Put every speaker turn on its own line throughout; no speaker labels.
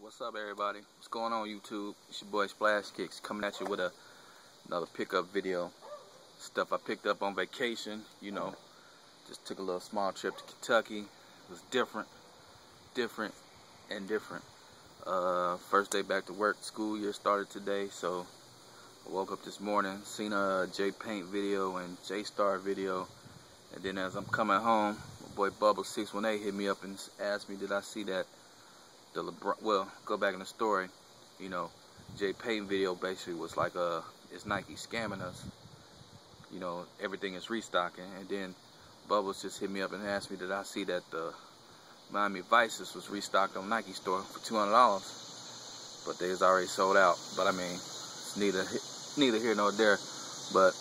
What's up, everybody? What's going on, YouTube? It's your boy Splashkicks coming at you with another pickup video. Stuff I picked up on vacation, you know. Just took a little small trip to Kentucky. It was different. First day back to work. School year started today, so I woke up this morning, seen a J Paint video and J Star video, and then as I'm coming home, my boy Bubba618 hit me up and asked me, did I see that the LeBron, well, go back in the story, you know, J Paint video basically was like, is Nike scamming us? You know, everything is restocking. And then Bubbles just hit me up and asked me, did I see that the Miami Vices was restocked on Nike store for $200, but they was already sold out. But I mean, it's neither here nor there. But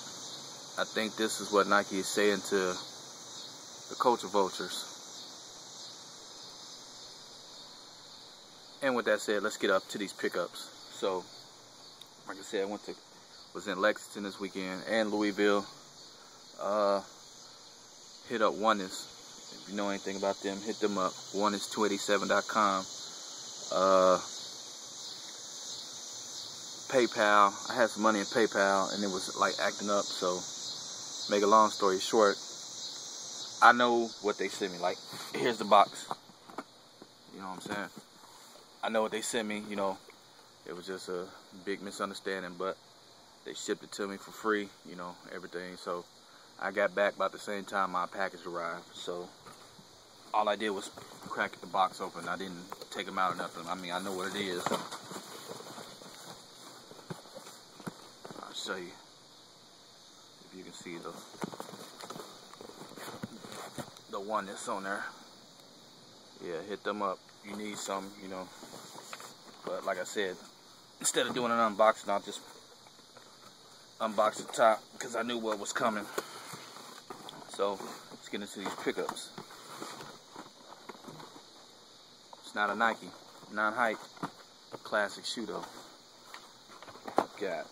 I think this is what Nike is saying to the culture vultures. And with that said, let's get up to these pickups. So, like I said, I was in Lexington this weekend and Louisville. Hit up Oneness. If you know anything about them, hit them up. Oneness287.com. PayPal. I had some money in PayPal and it was like acting up. So, make a long story short, I know what they sent me. Like, here's the box. You know what I'm saying? I know what they sent me, you know, it was just a big misunderstanding, but they shipped it to me for free, you know, everything. So I got back about the same time my package arrived. So all I did was crack the box open. I didn't take them out or nothing. I mean, I know what it is. I'll show you if you can see the one that's on there. Yeah, hit them up. You need some, you know. But like I said, instead of doing an unboxing, I'll just unbox the top because I knew what was coming. So let's get into these pickups. It's not a Nike, non-hype, classic shoe though. Got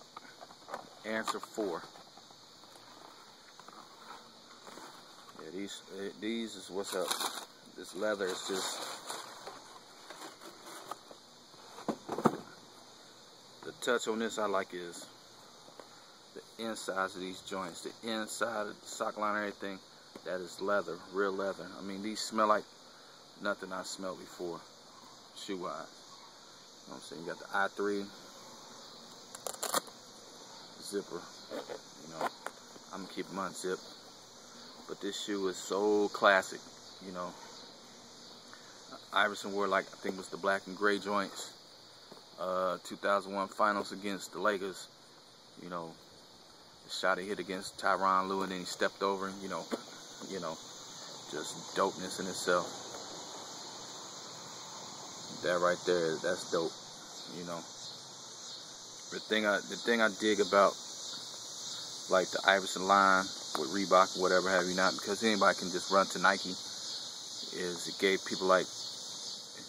Answer 4. Yeah, these is what's up. This leather is just, the touch on this I like is the insides of these joints, the inside of the sock line and everything. That is leather, real leather. I mean, these smell like nothing I smelled before, shoe wise. You know what I'm saying? You got the I3 zipper. You know, I'm gonna keep them unzipped. But this shoe is so classic. You know, Iverson wore, like, I think it was the black and gray joints. 2001 finals against the Lakers. You know, the shot he hit against Tyronn Lue and then he stepped over him. You know, just dopeness in itself. That right there, that's dope. You know, the thing I dig about, like, the Iverson line with Reebok or whatever have you not, because anybody can just run to Nike, is it gave people like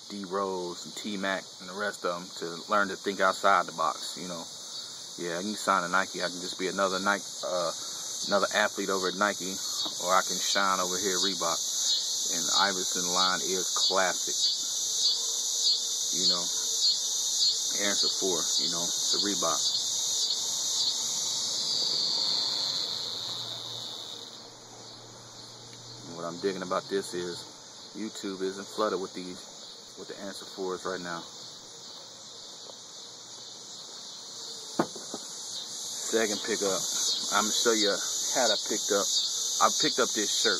D Rose and T Mac and the rest of them to learn to think outside the box. You know, yeah, I can sign to Nike. I can just be another Nike, another athlete over at Nike, or I can shine over here at Reebok. And the Iverson line is classic. You know, Answer 4. You know, the Reebok. And what I'm digging about this is YouTube isn't flooded with the Answer 4s right now. Second pickup, I'm gonna show you how I picked up. I picked up this shirt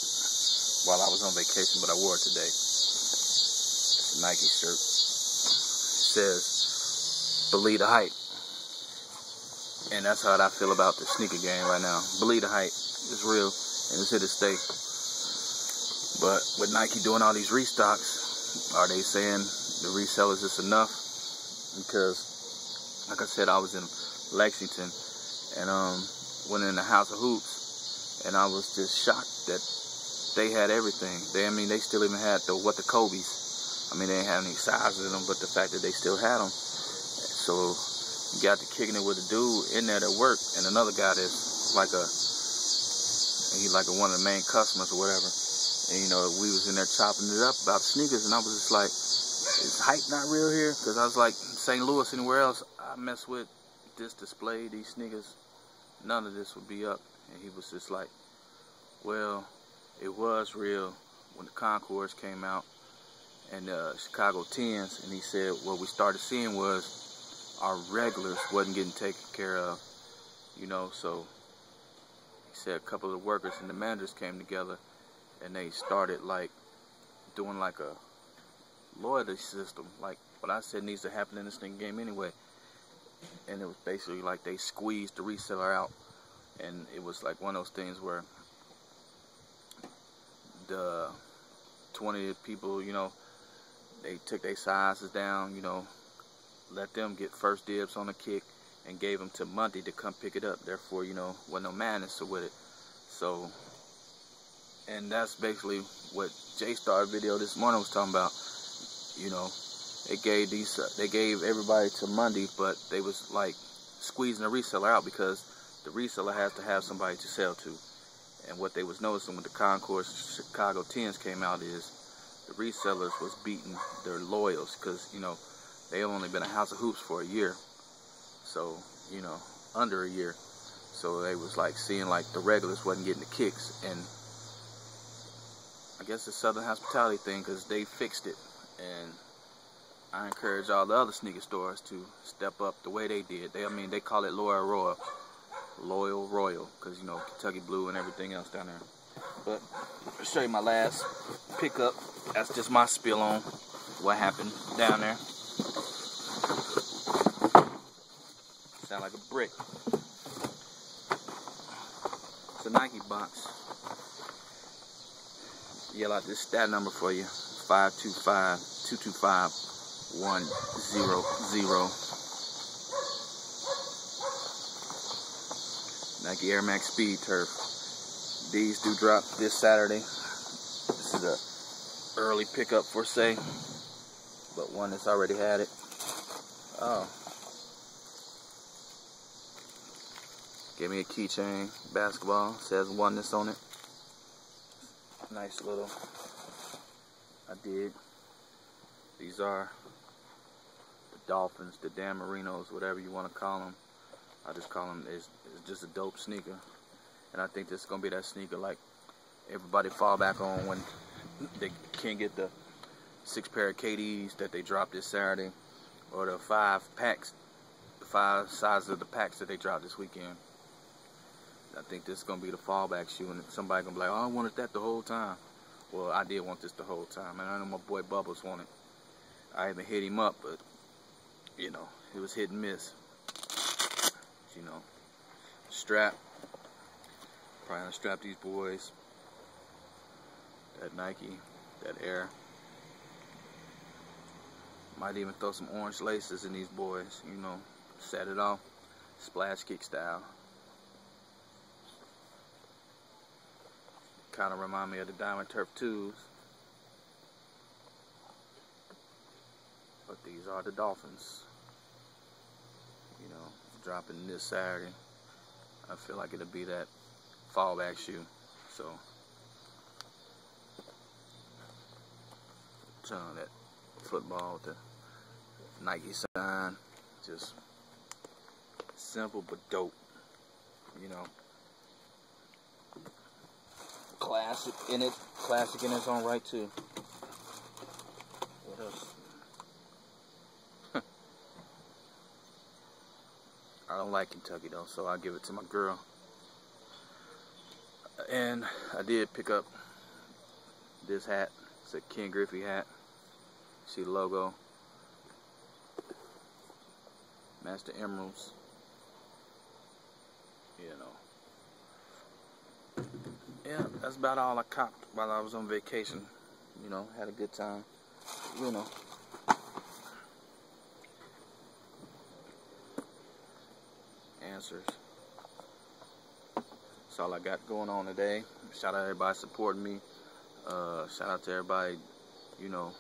while I was on vacation, but I wore it today. It's a Nike shirt. It says, "Believe the hype," and that's how I feel about the sneaker game right now. Believe the hype. It's real and it's here to stay. But with Nike doing all these restocks, are they saying the resellers is enough? Because, like I said, I was in Lexington and went in the House of Hoops, and I was just shocked that they had everything. They still even had the Kobe's. I mean, they didn't have any sizes in them, but the fact that they still had them. So you got to kicking it with a dude in there that worked, and another guy that's like one of the main customers or whatever. And, you know, we was in there chopping it up about sneakers, and I was just like, is hype not real here? Because I was like, St. Louis, anywhere else, I mess with this display, these sneakers, none of this would be up. And he was just like, well, it was real when the Concourse came out and Chicago 10s, and he said what we started seeing was our regulars wasn't getting taken care of, you know. So he said a couple of the workers and the managers came together and they started like doing like a loyalty system, like what I said needs to happen in this thing game anyway. And it was basically like they squeezed the reseller out, and it was like one of those things where the 20 people, you know, they took their sizes down, you know, let them get first dibs on the kick, and gave them to Monday to come pick it up. Therefore, you know, wasn't no madness with it. So, and that's basically what J-Star video this morning was talking about. You know, they gave everybody to Monday, but they was like squeezing the reseller out because the reseller has to have somebody to sell to. And what they was noticing when the Concourse Chicago 10s came out is the resellers was beating their loyals, because, you know, they only been a House of Hoops for a year. So, you know, under a year. So they was like seeing like the regulars wasn't getting the kicks. And I guess it's Southern hospitality thing, because they fixed it. And I encourage all the other sneaker stores to step up the way they did. They call it Loyal Royal, because, you know, Kentucky Blue and everything else down there. But I'll show you my last pickup. That's just my spill on what happened down there. Sound like a brick. It's a Nike box. Yell out this stat number for you: 525-225-100. Nike Air Max Speed Turf. These do drop this Saturday. This is a early pickup for say, but one that's already had it. Oh. Gave me a keychain, basketball, says oneness on it. Nice little, I dig. These are the Dolphins, the Dan Marinos, whatever you want to call them. I just call them, it's just a dope sneaker. And I think this is going to be that sneaker like everybody fall back on when they can't get the 6 pair of KDs that they dropped this Saturday, or the 5 packs, the 5 sizes of the packs that they dropped this weekend. I think this is going to be the fallback shoe, and somebody going to be like, oh, I wanted that the whole time. Well, I did want this the whole time, and I know my boy Bubbles wanted it. I haven't hit him up, but, you know, it was hit and miss. You know, strap. Probably gonna strap these boys. That Nike, that Air. Might even throw some orange laces in these boys, you know, set it off. Splashkick style. Kind of remind me of the Diamond Turf 2s. But these are the Dolphins. You know, dropping this Saturday. I feel like it'll be that fallback shoe. So, that football with the Nike sign. Just simple but dope. You know. Classic in its own right too. What else? I don't like Kentucky though, so I'll give it to my girl. And I did pick up this hat. It's a Ken Griffey hat. See the logo. Match the emeralds. You know. Yeah, that's about all I copped while I was on vacation. You know, had a good time. You know. Answers. That's all I got going on today. Shout out to everybody supporting me. Shout out to everybody, you know.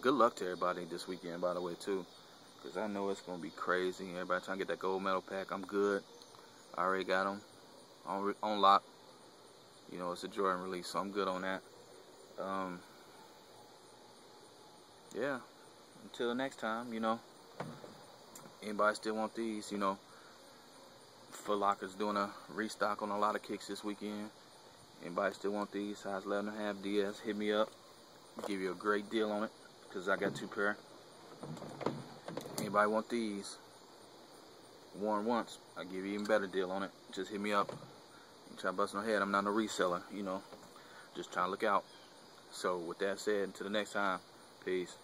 Good luck to everybody this weekend, by the way, too. Because I know it's going to be crazy. Everybody trying to get that gold medal pack. I'm good. I already got them on lock. You know, it's a Jordan release, so I'm good on that. Yeah, until next time, you know, anybody still want these, you know, Foot Locker's doing a restock on a lot of kicks this weekend. Anybody still want these, size 11.5 DS, hit me up. I'll give you a great deal on it, because I got 2 pair. Anybody want these, worn once, I'll give you even better deal on it. Just hit me up. You try busting my head, I'm not a reseller, you know. Just trying to look out. So with that said, until the next time, peace.